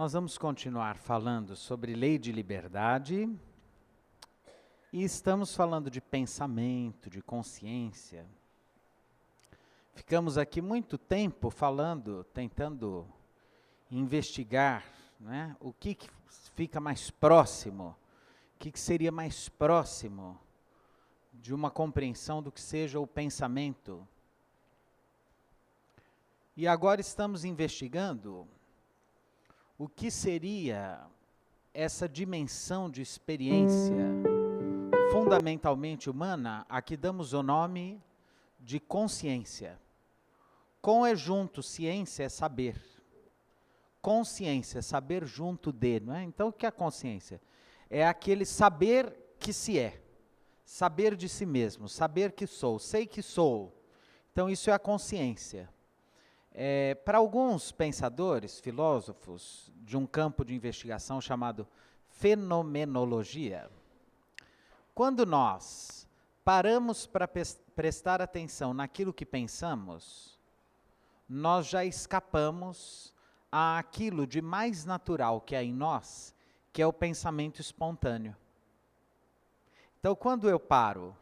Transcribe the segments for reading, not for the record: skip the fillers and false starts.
Nós vamos continuar falando sobre lei de liberdade e estamos falando de pensamento, de consciência. Ficamos aqui muito tempo falando, tentando investigar, né, o que fica mais próximo, o que seria mais próximo de uma compreensão do que seja o pensamento. E agora estamos investigando o que seria essa dimensão de experiência fundamentalmente humana, a que damos o nome de consciência. Com é junto, ciência é saber. Consciência, saber junto de, não é? Então o que é a consciência? É aquele saber que se é, saber de si mesmo, saber que sou, sei que sou. Então isso é a consciência. Para alguns pensadores, filósofos, de um campo de investigação chamado fenomenologia, quando nós paramos para prestar atenção naquilo que pensamos, nós já escapamos àquilo de mais natural que há em nós, que é o pensamento espontâneo. Então, quando eu paro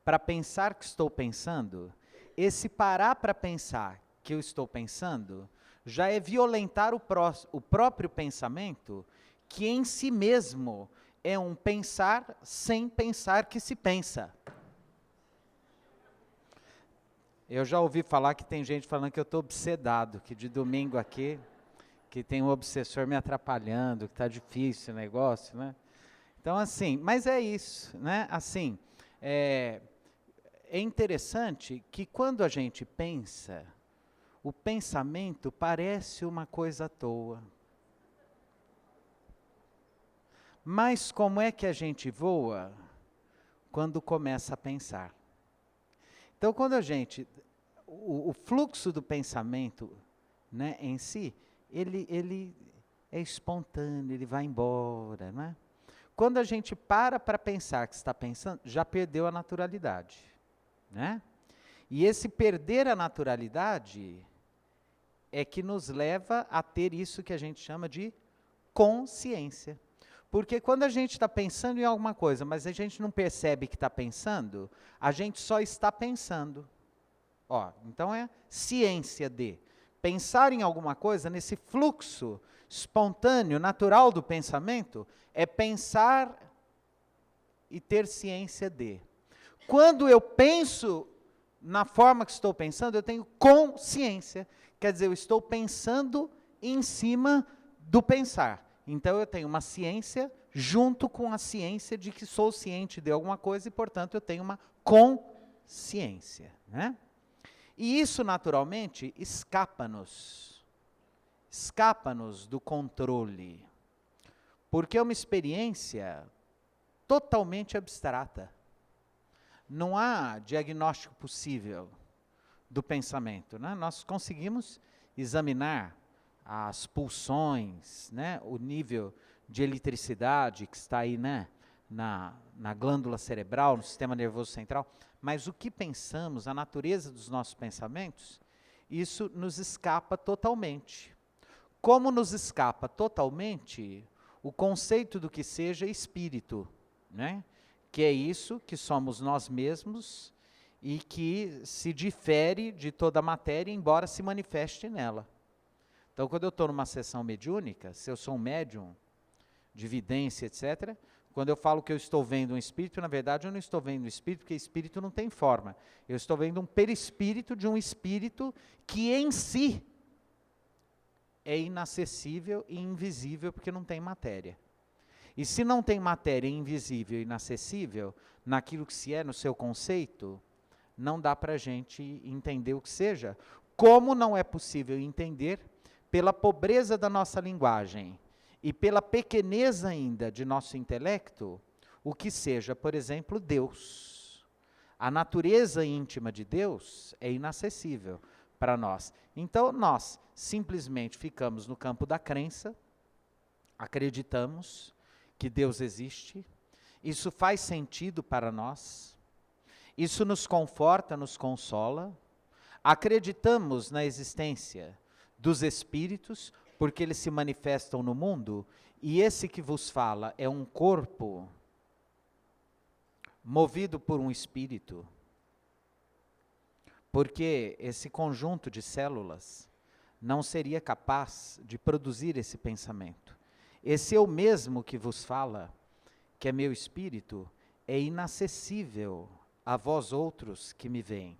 para pensar que estou pensando, esse parar para pensar que eu estou pensando, já é violentar o próprio pensamento, que em si mesmo é um pensar sem pensar que se pensa. Eu já ouvi falar que tem gente falando que eu estou obsedado, que de domingo aqui, que tem um obsessor me atrapalhando, que está difícil o negócio, né? Então assim, mas é isso, né? Assim, é interessante que quando a gente pensa, o pensamento parece uma coisa à toa. Mas como é que a gente voa? Quando começa a pensar. Então, quando a gente, o fluxo do pensamento, né, em si, ele é espontâneo, ele vai embora, né? Quando a gente para pensar que está pensando, já perdeu a naturalidade, né? E esse perder a naturalidade é que nos leva a ter isso que a gente chama de consciência. Porque quando a gente está pensando em alguma coisa, mas a gente não percebe que está pensando, a gente só está pensando. Então é ciência de pensar em alguma coisa, nesse fluxo espontâneo, natural do pensamento, é pensar e ter ciência de. Quando eu penso na forma que estou pensando, eu tenho consciência. Quer dizer, eu estou pensando em cima do pensar. Então eu tenho uma ciência junto com a ciência de que sou ciente de alguma coisa e, portanto, eu tenho uma consciência, né? E isso, naturalmente, escapa-nos do controle, porque é uma experiência totalmente abstrata. Não há diagnóstico possível do pensamento, né? Nós conseguimos examinar as pulsões, né? O nível de eletricidade que está aí, né? na glândula cerebral, no sistema nervoso central, mas o que pensamos, a natureza dos nossos pensamentos, isso nos escapa totalmente. Como nos escapa totalmente o conceito do que seja espírito, né? Que é isso que somos nós mesmos e que se difere de toda a matéria, embora se manifeste nela. Então, quando eu estou numa sessão mediúnica, se eu sou um médium de vidência, etc., quando eu falo que eu estou vendo um espírito, na verdade eu não estou vendo um espírito, porque espírito não tem forma. Eu estou vendo um perispírito de um espírito que em si é inacessível e invisível, porque não tem matéria. E se não tem matéria invisível e inacessível, naquilo que se é, no seu conceito, não dá para a gente entender o que seja. Como não é possível entender, pela pobreza da nossa linguagem e pela pequeneza ainda de nosso intelecto, o que seja, por exemplo, Deus. A natureza íntima de Deus é inacessível para nós. Então, nós simplesmente ficamos no campo da crença, acreditamos que Deus existe, isso faz sentido para nós, isso nos conforta, nos consola, acreditamos na existência dos espíritos, porque eles se manifestam no mundo, e esse que vos fala é um corpo movido por um espírito, porque esse conjunto de células não seria capaz de produzir esse pensamento. Esse eu mesmo que vos fala, que é meu espírito, é inacessível a vós outros que me veem.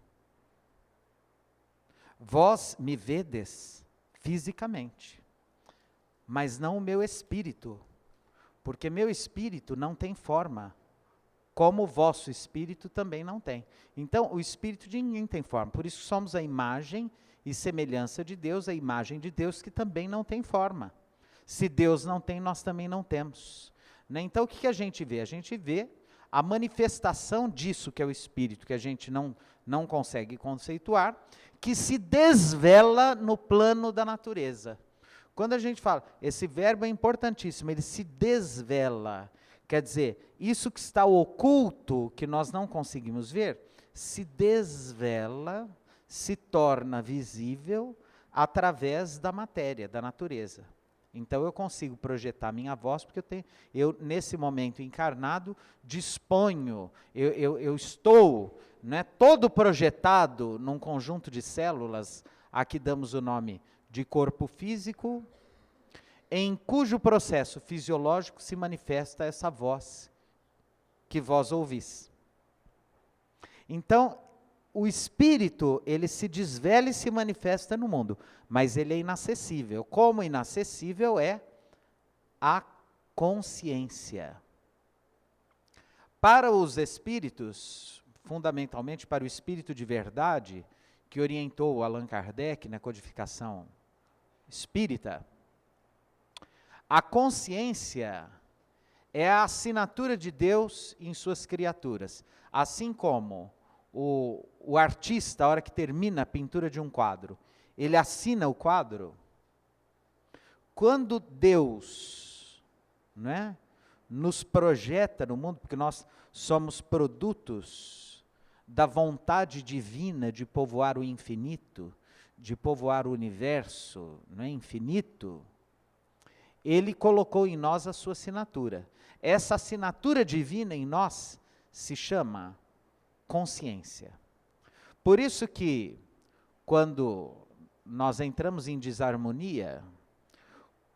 Vós me vedes fisicamente, mas não o meu espírito, porque meu espírito não tem forma, como o vosso espírito também não tem. Então, o espírito de ninguém tem forma, por isso somos a imagem e semelhança de Deus, a imagem de Deus que também não tem forma. Se Deus não tem, nós também não temos. Né? Então, o que a gente vê? A gente vê a manifestação disso que é o espírito, que a gente não consegue conceituar, que se desvela no plano da natureza. Quando a gente fala, esse verbo é importantíssimo, ele se desvela. Quer dizer, isso que está oculto, que nós não conseguimos ver, se desvela, se torna visível através da matéria, da natureza. Então eu consigo projetar minha voz, porque eu nesse momento encarnado, disponho, eu estou, né, todo projetado num conjunto de células, aqui damos o nome de corpo físico, em cujo processo fisiológico se manifesta essa voz que vós ouvis. Então, o espírito, ele se desvela e se manifesta no mundo, mas ele é inacessível. Como inacessível é a consciência. Para os espíritos, fundamentalmente para o espírito de verdade, que orientou Allan Kardec na codificação espírita, a consciência é a assinatura de Deus em suas criaturas, assim como o artista, a hora que termina a pintura de um quadro, ele assina o quadro. Quando Deus, né, nos projeta no mundo, porque nós somos produtos da vontade divina de povoar o infinito, de povoar o universo, não é, infinito, ele colocou em nós a sua assinatura. Essa assinatura divina em nós se chama consciência. Por isso que, quando nós entramos em desarmonia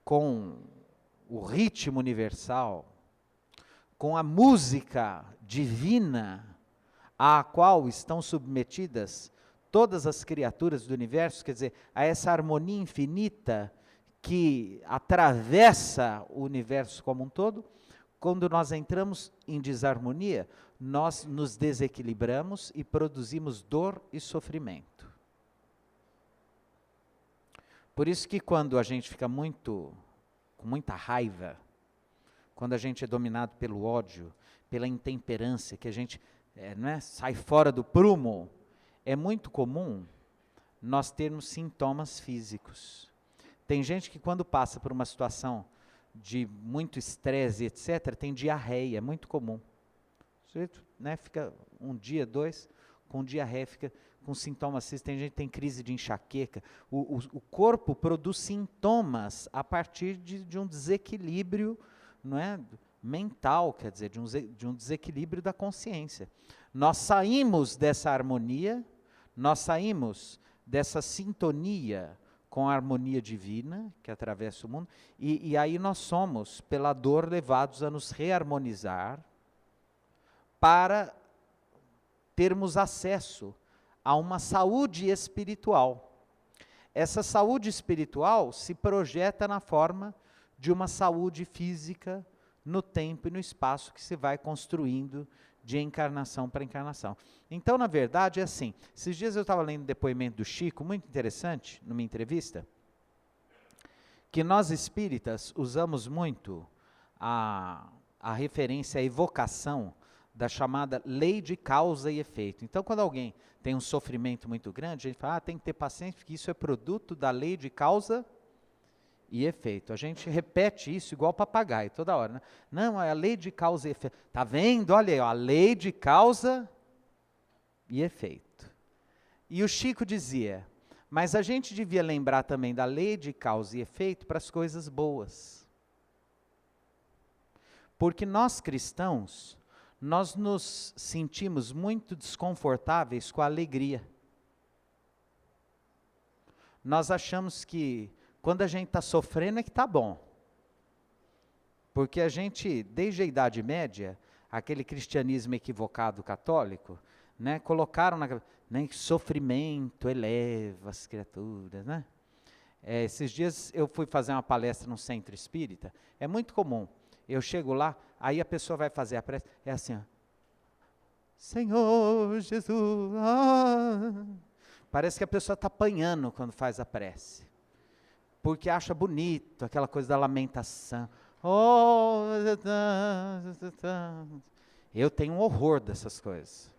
com o ritmo universal, com a música divina à qual estão submetidas todas as criaturas do universo, quer dizer, a essa harmonia infinita que atravessa o universo como um todo, quando nós entramos em desarmonia, nós nos desequilibramos e produzimos dor e sofrimento. Por isso que quando a gente fica com muita raiva, quando a gente é dominado pelo ódio, pela intemperância, que a gente sai fora do prumo, é muito comum nós termos sintomas físicos. Tem gente que quando passa por uma situação de muito estresse, etc., tem diarreia, é muito comum. O sujeito, fica um dia, dois, com diarreia, fica com sintomas assim, tem gente que tem crise de enxaqueca. O corpo produz sintomas a partir de um desequilíbrio, mental, quer dizer, de um desequilíbrio da consciência. Nós saímos dessa harmonia, nós saímos dessa sintonia com a harmonia divina que atravessa o mundo, e aí nós somos, pela dor, levados a nos reharmonizar para termos acesso a uma saúde espiritual. Essa saúde espiritual se projeta na forma de uma saúde física no tempo e no espaço que se vai construindo de encarnação para encarnação. Então, na verdade, é assim, esses dias eu estava lendo o depoimento do Chico, muito interessante, numa entrevista, que nós espíritas usamos muito a referência à evocação da chamada lei de causa e efeito. Então, quando alguém tem um sofrimento muito grande, a gente fala, tem que ter paciência, porque isso é produto da lei de causa e efeito. A gente repete isso igual papagaio, toda hora. Não, é a lei de causa e efeito. Está vendo? Olha aí, a lei de causa e efeito. E o Chico dizia, Mas a gente devia lembrar também da lei de causa e efeito para as coisas boas. Porque nós cristãos, nós nos sentimos muito desconfortáveis com a alegria. Nós achamos que quando a gente está sofrendo é que está bom. Porque a gente, desde a Idade Média, aquele cristianismo equivocado católico, né, colocaram que sofrimento eleva as criaturas, né? Esses dias eu fui fazer uma palestra no centro espírita, é muito comum, eu chego lá, aí a pessoa vai fazer a prece, é assim, ó, Senhor Jesus, parece que a pessoa está apanhando quando faz a prece, porque acha bonito aquela coisa da lamentação. Eu tenho um horror dessas coisas.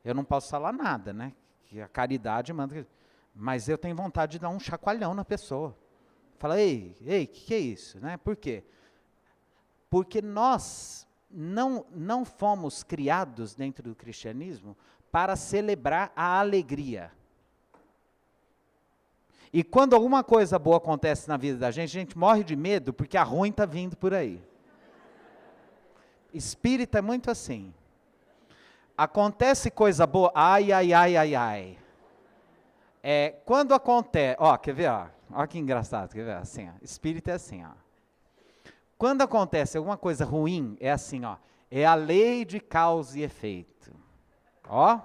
Eu não posso falar nada, né? Que a caridade manda. Mas eu tenho vontade de dar um chacoalhão na pessoa. Fala, ei, que é isso? Né? Por quê? Porque nós não fomos criados dentro do cristianismo para celebrar a alegria. E quando alguma coisa boa acontece na vida da gente, a gente morre de medo porque a ruim está vindo por aí. Espírita é muito assim. Acontece coisa boa, ai. Quando acontece, quer ver, ó que engraçado, quer ver, assim, ó, espírita é assim, ó. Quando acontece alguma coisa ruim, é assim, ó, é a lei de causa e efeito. Ó.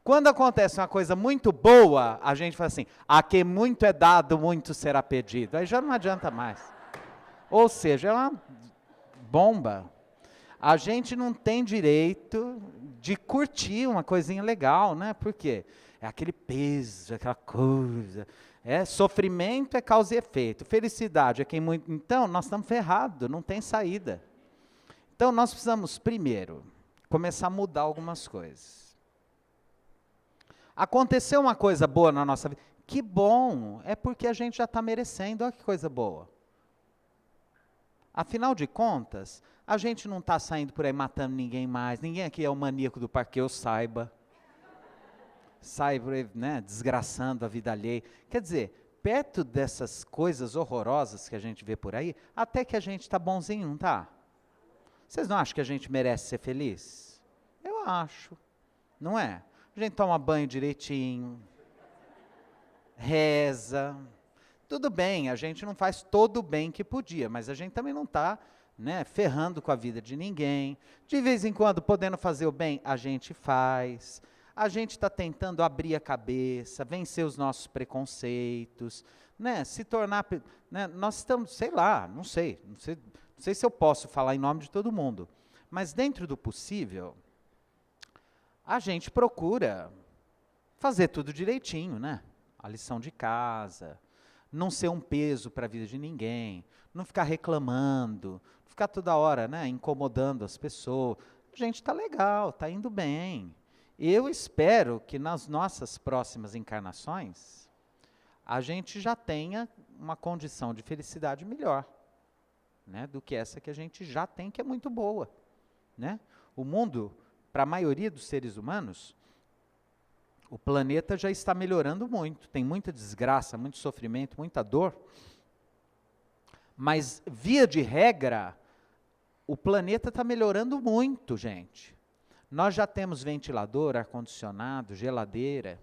Quando acontece uma coisa muito boa, a gente fala assim, a que muito é dado, muito será pedido. Aí já não adianta mais. Ou seja, é uma bomba. A gente não tem direito de curtir uma coisinha legal, né? Por quê? É aquele peso, aquela coisa. Sofrimento é causa e efeito. Felicidade é quem muito... Então, nós estamos ferrados, não tem saída. Então, nós precisamos, primeiro, começar a mudar algumas coisas. Aconteceu uma coisa boa na nossa vida, que bom, é porque a gente já está merecendo, olha que coisa boa. Afinal de contas, a gente não está saindo por aí matando ninguém mais, ninguém aqui é o maníaco do parque, que eu saiba. Sai por aí, né, desgraçando a vida alheia. Quer dizer, perto dessas coisas horrorosas que a gente vê por aí, até que a gente está bonzinho, não está? Vocês não acham que a gente merece ser feliz? Eu acho, não é? A gente toma banho direitinho, reza, tudo bem, a gente não faz todo o bem que podia, mas a gente também não está, né, ferrando com a vida de ninguém. De vez em quando, podendo fazer o bem, a gente faz. A gente está tentando abrir a cabeça, vencer os nossos preconceitos, né, se tornar... Né, nós estamos, sei lá, não sei se eu posso falar em nome de todo mundo, mas dentro do possível... A gente procura fazer tudo direitinho, né? A lição de casa, não ser um peso para a vida de ninguém, não ficar reclamando, ficar toda hora, né, incomodando as pessoas. A gente está legal, está indo bem. Eu espero que nas nossas próximas encarnações, a gente já tenha uma condição de felicidade melhor, né, do que essa que a gente já tem, que é muito boa, né? O mundo... Para a maioria dos seres humanos, o planeta já está melhorando muito, tem muita desgraça, muito sofrimento, muita dor, mas, via de regra, o planeta está melhorando muito, gente. Nós já temos ventilador, ar-condicionado, geladeira,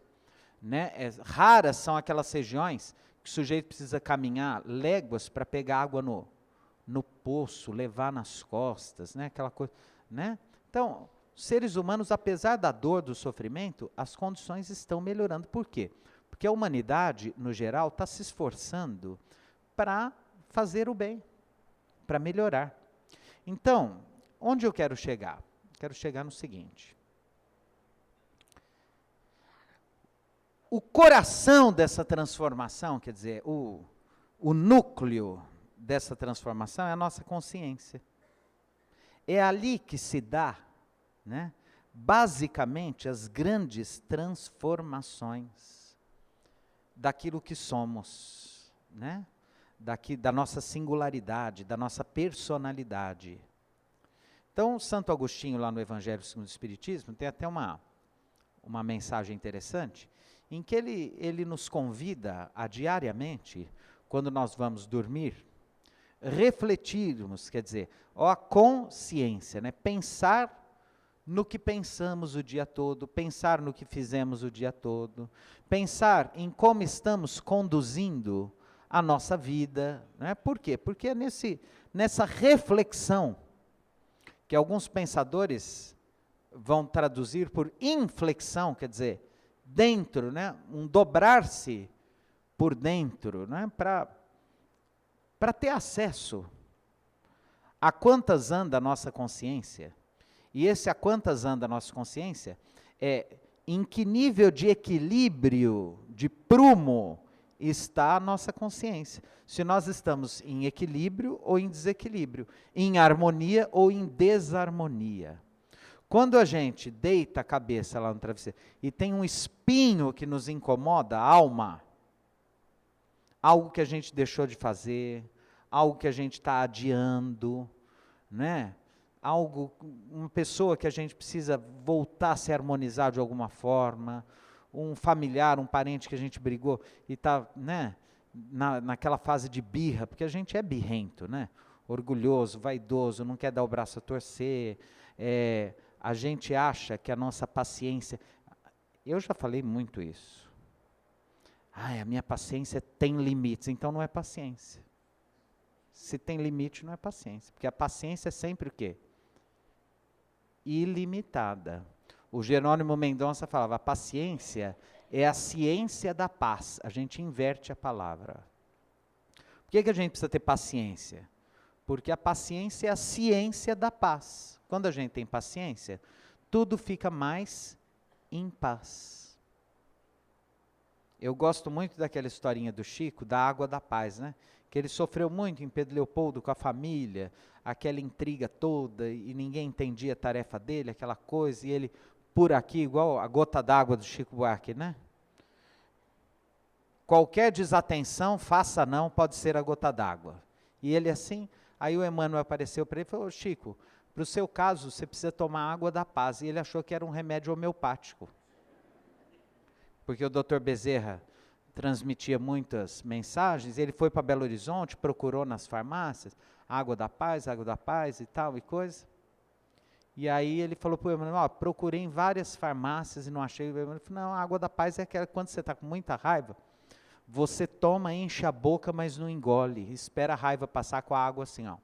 né? Raras são aquelas regiões que o sujeito precisa caminhar léguas para pegar água no poço, levar nas costas, né? Aquela coisa, né? Então... Seres humanos, apesar da dor, do sofrimento, as condições estão melhorando. Por quê? Porque a humanidade, no geral, está se esforçando para fazer o bem, para melhorar. Então, onde eu quero chegar? Quero chegar no seguinte. O coração dessa transformação, quer dizer, o núcleo dessa transformação é a nossa consciência. É ali que se dá, né, basicamente, as grandes transformações daquilo que somos, né, da nossa singularidade, da nossa personalidade. Então, Santo Agostinho, lá no Evangelho segundo o Espiritismo, tem até uma mensagem interessante, em que ele nos convida a diariamente, quando nós vamos dormir, refletirmos, quer dizer, a consciência, né? Pensar no que pensamos o dia todo, pensar no que fizemos o dia todo, pensar em como estamos conduzindo a nossa vida, né? Por quê? Porque é nessa reflexão que alguns pensadores vão traduzir por inflexão, quer dizer, dentro, né? Um dobrar-se por dentro, né? Para ter acesso a quantas anda a nossa consciência. E esse a quantas anda a nossa consciência é em que nível de equilíbrio, de prumo, está a nossa consciência. Se nós estamos em equilíbrio ou em desequilíbrio, em harmonia ou em desarmonia. Quando a gente deita a cabeça lá no travesseiro e tem um espinho que nos incomoda, a alma, algo que a gente deixou de fazer, algo que a gente está adiando, né? Algo, uma pessoa que a gente precisa voltar a se harmonizar de alguma forma, um familiar, um parente que a gente brigou e está, né, naquela fase de birra, porque a gente é birrento, né? Orgulhoso, vaidoso, não quer dar o braço a torcer, a gente acha que a nossa paciência... Eu já falei muito isso. A minha paciência tem limites, então não é paciência. Se tem limite, não é paciência, porque a paciência é sempre o quê? Ilimitada. O Jerônimo Mendonça falava, a paciência é a ciência da paz. A gente inverte a palavra. Por que a gente precisa ter paciência? Porque a paciência é a ciência da paz. Quando a gente tem paciência, tudo fica mais em paz. Eu gosto muito daquela historinha do Chico, da água da paz, né? Que ele sofreu muito em Pedro Leopoldo com a família, aquela intriga toda, e ninguém entendia a tarefa dele, aquela coisa, e ele por aqui, igual a gota d'água do Chico Buarque, né? Qualquer desatenção, faça não, pode ser a gota d'água. E ele assim, aí o Emmanuel apareceu para ele e falou, Chico, para o seu caso, você precisa tomar água da paz. E ele achou que era um remédio homeopático. Porque o Dr. Bezerra transmitia muitas mensagens, ele foi para Belo Horizonte, procurou nas farmácias, água da paz e tal e coisa. E aí ele falou para o Emmanuel, procurei em várias farmácias e não achei. O Emmanuel falou, não, a água da paz é aquela que quando você está com muita raiva, você toma, enche a boca, mas não engole, espera a raiva passar com a água assim, ó.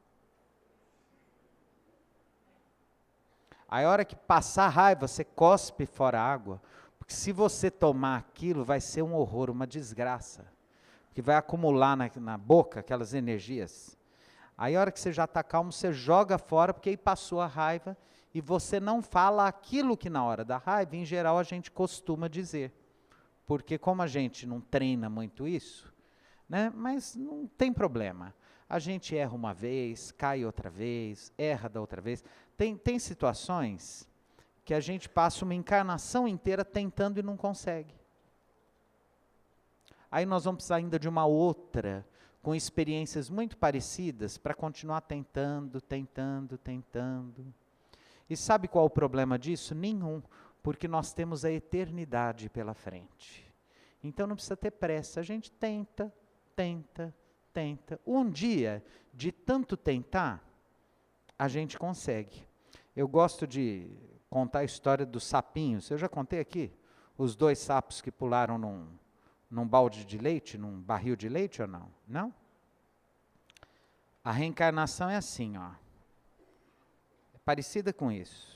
Aí a hora que passar a raiva, você cospe fora a água, porque se você tomar aquilo, vai ser um horror, uma desgraça, que vai acumular na boca aquelas energias. Aí a hora que você já está calmo, você joga fora, porque aí passou a raiva, e você não fala aquilo que na hora da raiva, em geral, a gente costuma dizer. Porque como a gente não treina muito isso, né, mas não tem problema. A gente erra uma vez, cai outra vez, erra da outra vez. Tem situações que a gente passa uma encarnação inteira tentando e não consegue. Aí nós vamos precisar ainda de uma outra, com experiências muito parecidas, para continuar tentando. E sabe qual é o problema disso? Nenhum, porque nós temos a eternidade pela frente. Então não precisa ter pressa, a gente tenta. Um dia, de tanto tentar, a gente consegue. Eu gosto de contar a história dos sapinhos. Eu já contei aqui, os 2 sapos que pularam num balde de leite, num barril de leite ou não? Não? A reencarnação é assim, ó. É parecida com isso.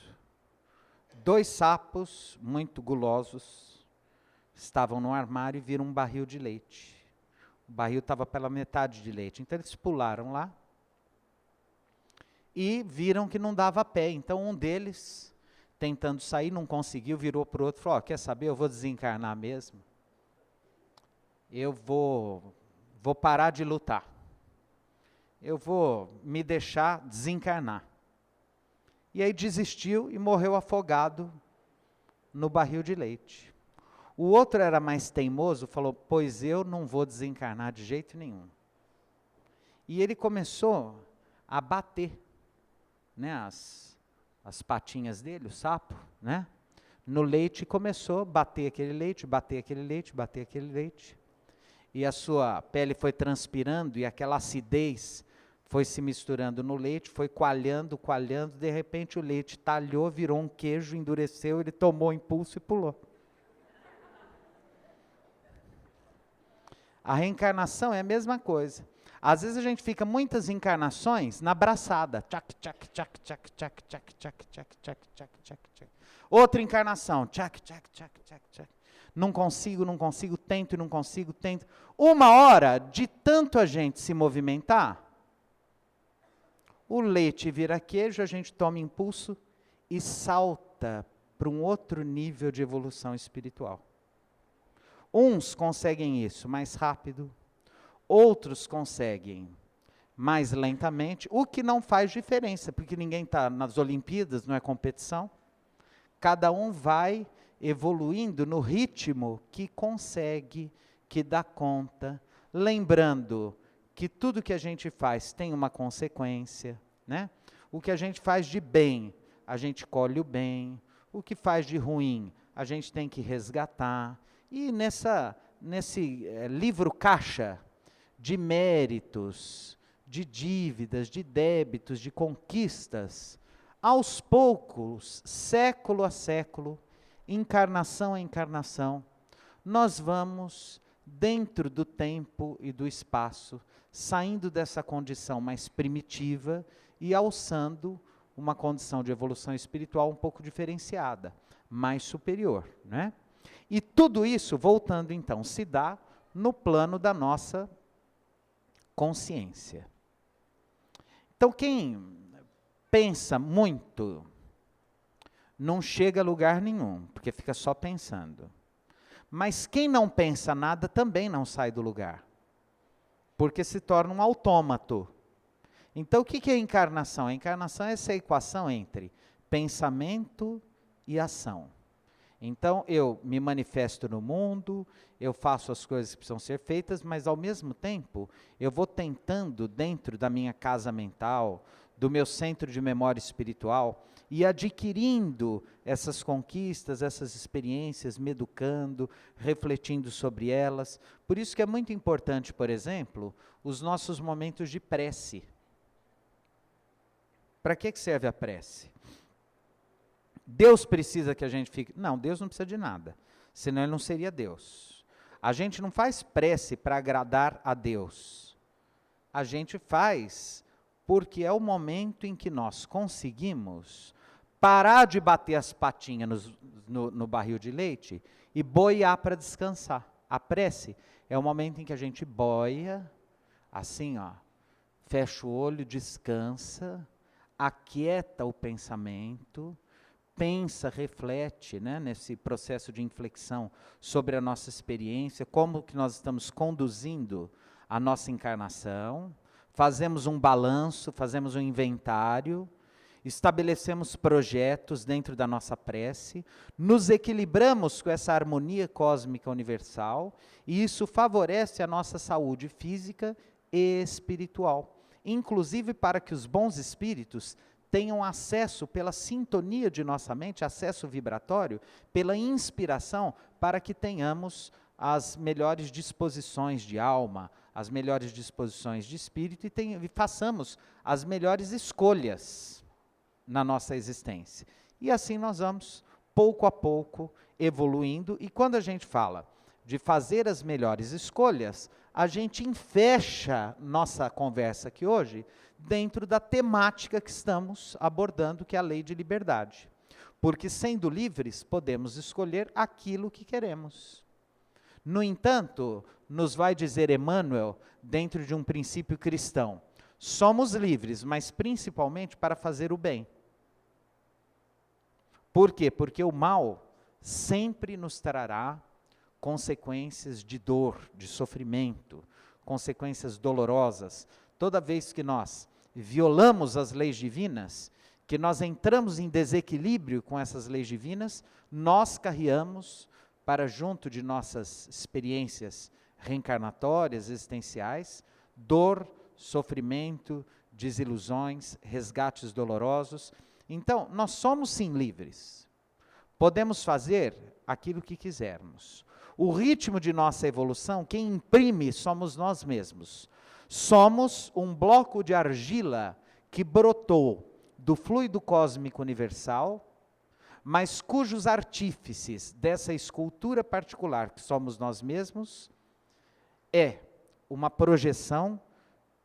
2 sapos muito gulosos estavam no armário e viram um barril de leite. O barril estava pela metade de leite. Então eles pularam lá e viram que não dava pé. Então um deles, tentando sair, não conseguiu, virou para o outro e falou, quer saber, eu vou desencarnar mesmo. Eu vou parar de lutar. Eu vou me deixar desencarnar. E aí desistiu e morreu afogado no barril de leite. O outro era mais teimoso, falou, pois eu não vou desencarnar de jeito nenhum. E ele começou a bater, né, as patinhas dele, o sapo, né, no leite e começou a bater aquele leite, bater aquele leite, bater aquele leite. E a sua pele foi transpirando e aquela acidez foi se misturando no leite, foi coalhando, coalhando, de repente o leite talhou, virou um queijo, endureceu, ele tomou impulso e pulou. A reencarnação é a mesma coisa. Às vezes a gente fica muitas encarnações na braçada. Tchac, tchac, tchac, tchac, tchac, tchac, tchac, tchac, tchac, tchac, tchac, tchac. Outra encarnação. Tchac, tchac, tchac, tchac, tchac. Não consigo, tento e não consigo, tento. Uma hora, de tanto a gente se movimentar, o leite vira queijo, a gente toma impulso e salta para um outro nível de evolução espiritual. Uns conseguem isso mais rápido, outros conseguem mais lentamente, o que não faz diferença, porque ninguém está nas Olimpíadas, não é competição. Cada um vai evoluindo no ritmo que consegue, que dá conta, lembrando que tudo que a gente faz tem uma consequência, né? O que a gente faz de bem, a gente colhe o bem, o que faz de ruim, a gente tem que resgatar. E nesse livro caixa de méritos, de dívidas, de débitos, de conquistas, aos poucos, século a século, encarnação a encarnação, nós vamos, dentro do tempo e do espaço, saindo dessa condição mais primitiva e alçando uma condição de evolução espiritual um pouco diferenciada, mais superior, né? E tudo isso, voltando então, se dá no plano da nossa consciência. Então, quem pensa muito, não chega a lugar nenhum, porque fica só pensando. Mas quem não pensa nada também não sai do lugar, porque se torna um autômato. Então, o que é a encarnação? A encarnação é essa equação entre pensamento e ação. Então, eu me manifesto no mundo, eu faço as coisas que precisam ser feitas, mas ao mesmo tempo, eu vou tentando, dentro da minha casa mental, do meu centro de memória espiritual, e adquirindo essas conquistas, essas experiências, me educando, refletindo sobre elas. Por isso que é muito importante, por exemplo, os nossos momentos de prece. Para que serve a prece? Deus precisa que a gente fique... Não, Deus não precisa de nada, senão Ele não seria Deus. A gente não faz prece para agradar a Deus. A gente faz porque é o momento em que nós conseguimos parar de bater as patinhas no barril de leite e boiar para descansar. A prece é o momento em que a gente boia, assim, ó, fecha o olho, descansa, aquieta o pensamento, pensa, reflete, né, nesse processo de inflexão sobre a nossa experiência, como que nós estamos conduzindo a nossa encarnação, fazemos um balanço, fazemos um inventário, estabelecemos projetos dentro da nossa prece, nos equilibramos com essa harmonia cósmica universal, e isso favorece a nossa saúde física e espiritual, inclusive para que os bons espíritos tenham acesso pela sintonia de nossa mente, acesso vibratório, pela inspiração, para que tenhamos as melhores disposições de alma, as melhores disposições de espírito e façamos as melhores escolhas na nossa existência. E assim nós vamos, pouco a pouco, evoluindo, e quando a gente fala de fazer as melhores escolhas, a gente enfecha nossa conversa aqui hoje dentro da temática que estamos abordando, que é a lei de liberdade. Porque sendo livres, podemos escolher aquilo que queremos. No entanto, nos vai dizer Emmanuel, dentro de um princípio cristão, somos livres, mas principalmente para fazer o bem. Por quê? Porque o mal sempre nos trará consequências de dor, de sofrimento, consequências dolorosas. Toda vez que nós violamos as leis divinas, que nós entramos em desequilíbrio com essas leis divinas, nós carreamos para junto de nossas experiências reencarnatórias, existenciais, dor, sofrimento, desilusões, resgates dolorosos. Então, nós somos sim livres. podemos fazer aquilo que quisermos. O ritmo de nossa evolução, quem imprime somos nós mesmos. Somos um bloco de argila que brotou do fluido cósmico universal, mas cujos artífices dessa escultura particular que somos nós mesmos, é uma projeção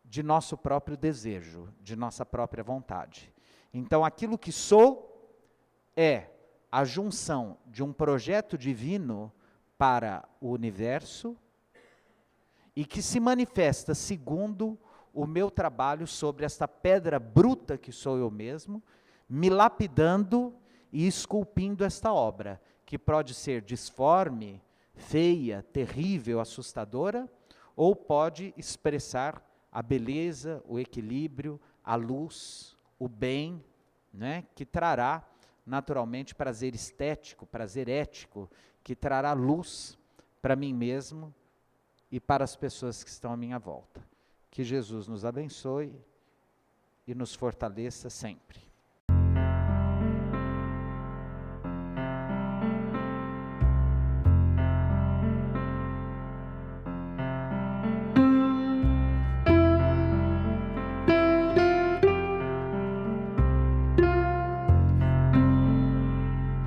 de nosso próprio desejo, de nossa própria vontade. Então, aquilo que sou é a junção de um projeto divino para o universo e que se manifesta segundo o meu trabalho sobre esta pedra bruta que sou eu mesmo, me lapidando e esculpindo esta obra, que pode ser disforme, feia, terrível, assustadora, ou pode expressar a beleza, o equilíbrio, a luz, o bem, né, que trará naturalmente prazer estético, prazer ético, que trará luz para mim mesmo e para as pessoas que estão à minha volta. Que Jesus nos abençoe e nos fortaleça sempre.